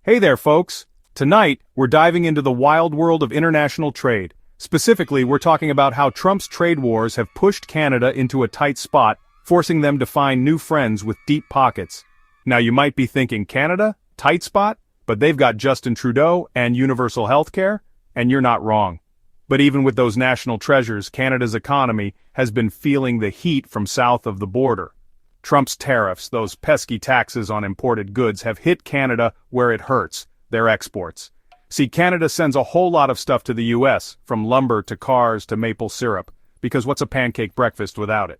Hey there, folks! Tonight, we're diving into the wild world of international trade. Specifically, we're talking about how Trump's trade wars have pushed Canada into a tight spot, forcing them to find new friends with deep pockets. Now you might be thinking, Canada? Tight spot? But they've got Justin Trudeau and universal health care? And you're not wrong. But even with those national treasures, Canada's economy has been feeling the heat from south of the border. Trump's tariffs, those pesky taxes on imported goods, have hit Canada where it hurts, their exports. See, Canada sends a whole lot of stuff to the US, from lumber to cars to maple syrup, because what's a pancake breakfast without it?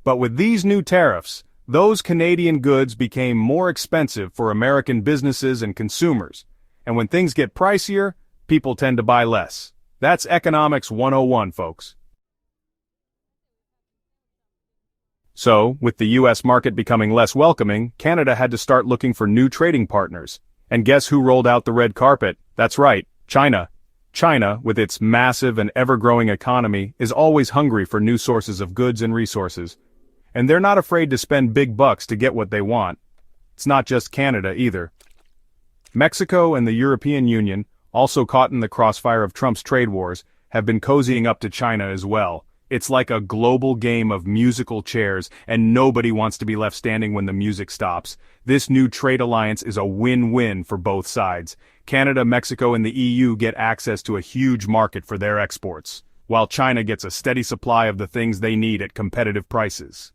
But with these new tariffs, those Canadian goods became more expensive for American businesses and consumers. And when things get pricier, people tend to buy less. That's Economics 101, folks. So, with the US market becoming less welcoming, Canada had to start looking for new trading partners. And guess who rolled out the red carpet? That's right, China. China, with its massive and ever-growing economy, is always hungry for new sources of goods and resources. And they're not afraid to spend big bucks to get what they want. It's not just Canada either. Mexico and the European Union, also caught in the crossfire of Trump's trade wars, have been cozying up to China as well. It's like a global game of musical chairs, and nobody wants to be left standing when the music stops. This new trade alliance is a win-win for both sides. Canada, Mexico, and the EU get access to a huge market for their exports, while China gets a steady supply of the things they need at competitive prices.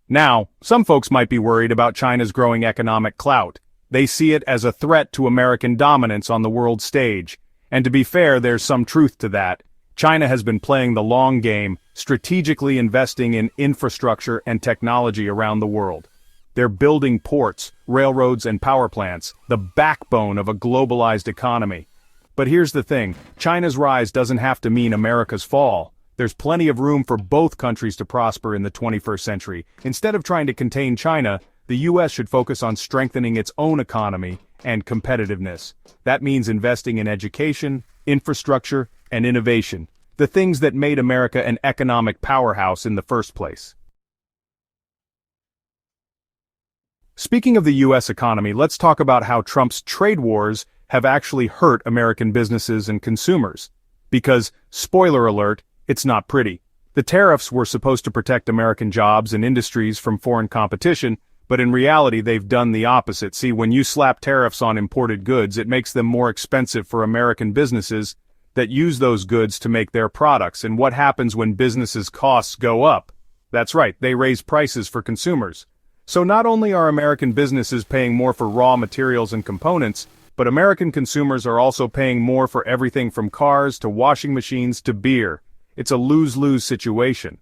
Now, some folks might be worried about China's growing economic clout. They see it as a threat to American dominance on the world stage. And to be fair, there's some truth to that. China has been playing the long game, strategically investing in infrastructure and technology around the world. They're building ports, railroads, and power plants, the backbone of a globalized economy. But here's the thing, China's rise doesn't have to mean America's fall. There's plenty of room for both countries to prosper in the 21st century. Instead of trying to contain China, the US should focus on strengthening its own economy and competitiveness. That means investing in education, infrastructure, and innovation, the things that made America an economic powerhouse in the first place. Speaking of the US economy, let's talk about how Trump's trade wars have actually hurt American businesses and consumers. Because, spoiler alert, it's not pretty. The tariffs were supposed to protect American jobs and industries from foreign competition, but in reality they've done the opposite. See, when you slap tariffs on imported goods, it makes them more expensive for American businesses that use those goods to make their products. And what happens when businesses' costs go up? That's right, they raise prices for consumers. So not only are American businesses paying more for raw materials and components, but American consumers are also paying more for everything from cars to washing machines to beer. It's a lose-lose situation.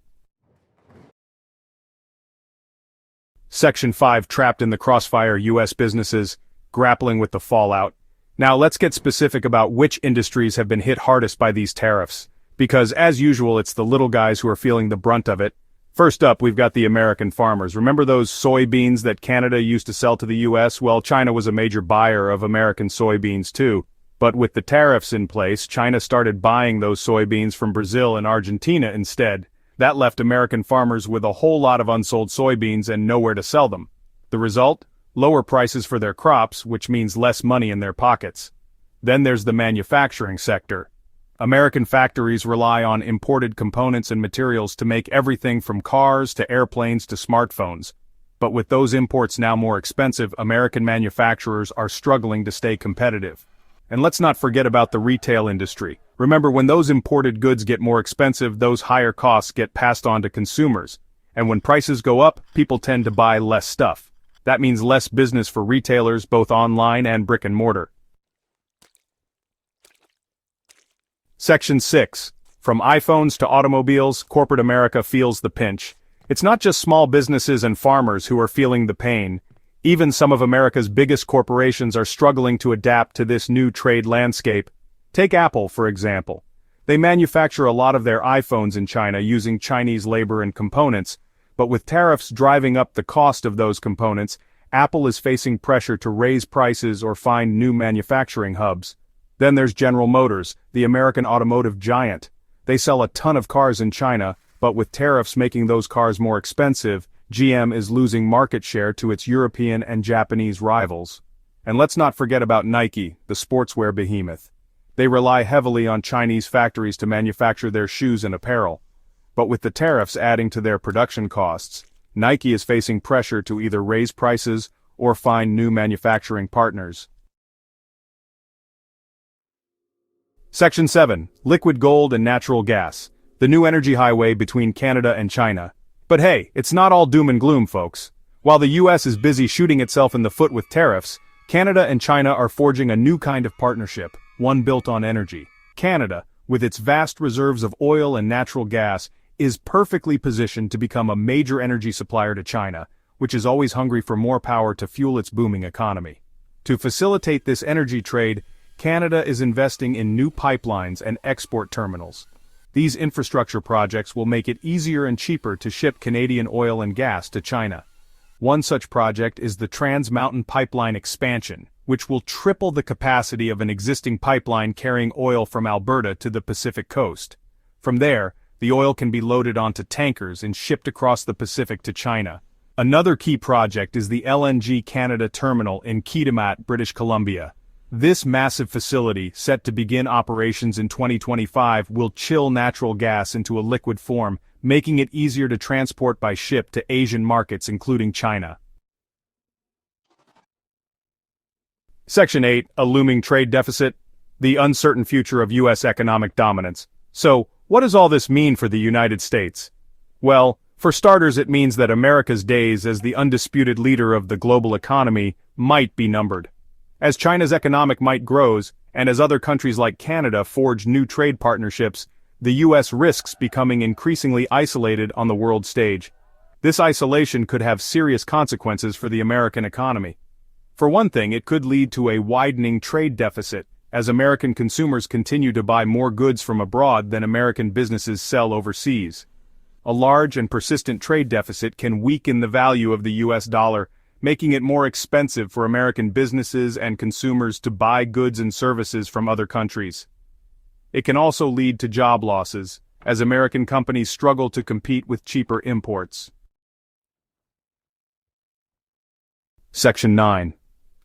Section 5 trapped in the crossfire US businesses, grappling with the fallout. Now let's get specific about which industries have been hit hardest by these tariffs. Because as usual, it's the little guys who are feeling the brunt of it. First up, we've got the American farmers. Remember those soybeans that Canada used to sell to the US? Well, China was a major buyer of American soybeans too. But with the tariffs in place, China started buying those soybeans from Brazil and Argentina instead. That left American farmers with a whole lot of unsold soybeans and nowhere to sell them. The result? Lower prices for their crops, which means less money in their pockets. Then there's the manufacturing sector. American factories rely on imported components and materials to make everything from cars to airplanes to smartphones. But with those imports now more expensive, American manufacturers are struggling to stay competitive. And let's not forget about the retail industry. Remember, when those imported goods get more expensive, those higher costs get passed on to consumers. And when prices go up, people tend to buy less stuff. That means less business for retailers, both online and brick and mortar. Section 6. From iPhones to automobiles, corporate America feels the pinch. It's not just small businesses and farmers who are feeling the pain. Even some of America's biggest corporations are struggling to adapt to this new trade landscape. Take Apple, for example. They manufacture a lot of their iPhones in China using Chinese labor and components, but with tariffs driving up the cost of those components, Apple is facing pressure to raise prices or find new manufacturing hubs. Then there's General Motors, the American automotive giant. They sell a ton of cars in China, but with tariffs making those cars more expensive, GM is losing market share to its European and Japanese rivals. And let's not forget about Nike, the sportswear behemoth. They rely heavily on Chinese factories to manufacture their shoes and apparel. But with the tariffs adding to their production costs, Nike is facing pressure to either raise prices or find new manufacturing partners. Section 7. Liquid gold and natural gas. The new energy highway between Canada and China. But hey, it's not all doom and gloom, folks. While the US is busy shooting itself in the foot with tariffs, Canada and China are forging a new kind of partnership, one built on energy. Canada, with its vast reserves of oil and natural gas, is perfectly positioned to become a major energy supplier to China, which is always hungry for more power to fuel its booming economy. To facilitate this energy trade, Canada is investing in new pipelines and export terminals. These infrastructure projects will make it easier and cheaper to ship Canadian oil and gas to China. One such project is the Trans Mountain Pipeline expansion, which will triple the capacity of an existing pipeline carrying oil from Alberta to the Pacific coast. From there, the oil can be loaded onto tankers and shipped across the Pacific to China. Another key project is the LNG Canada terminal in Kitimat, British Columbia. This massive facility, set to begin operations in 2025, will chill natural gas into a liquid form, making it easier to transport by ship to Asian markets including China. Section 8. A looming trade deficit. The uncertain future of U.S. economic dominance. So, what does all this mean for the United States? Well, for starters, it means that America's days as the undisputed leader of the global economy might be numbered. As China's economic might grows, and as other countries like Canada forge new trade partnerships, the U.S. risks becoming increasingly isolated on the world stage. This isolation could have serious consequences for the American economy. For one thing, it could lead to a widening trade deficit, as American consumers continue to buy more goods from abroad than American businesses sell overseas. A large and persistent trade deficit can weaken the value of the U.S. dollar, making it more expensive for American businesses and consumers to buy goods and services from other countries. It can also lead to job losses, as American companies struggle to compete with cheaper imports. Section 9.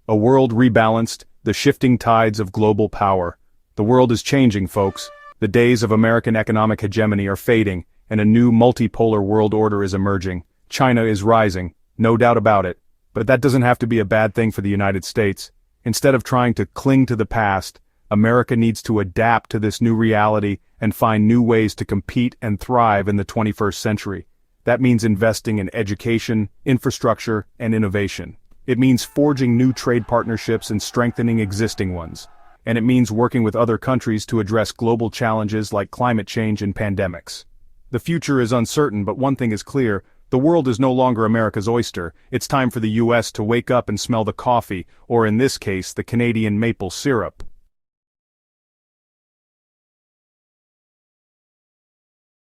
A world rebalanced, the shifting tides of global power. The world is changing, folks. The days of American economic hegemony are fading, and a new multipolar world order is emerging. China is rising, no doubt about it. But that doesn't have to be a bad thing for the United States. Instead of trying to cling to the past, America needs to adapt to this new reality and find new ways to compete and thrive in the 21st century. That means investing in education, infrastructure, and innovation. It means forging new trade partnerships and strengthening existing ones. And it means working with other countries to address global challenges like climate change and pandemics. The future is uncertain, but one thing is clear: the world is no longer America's oyster. It's time for the U.S. to wake up and smell the coffee, or in this case, the Canadian maple syrup.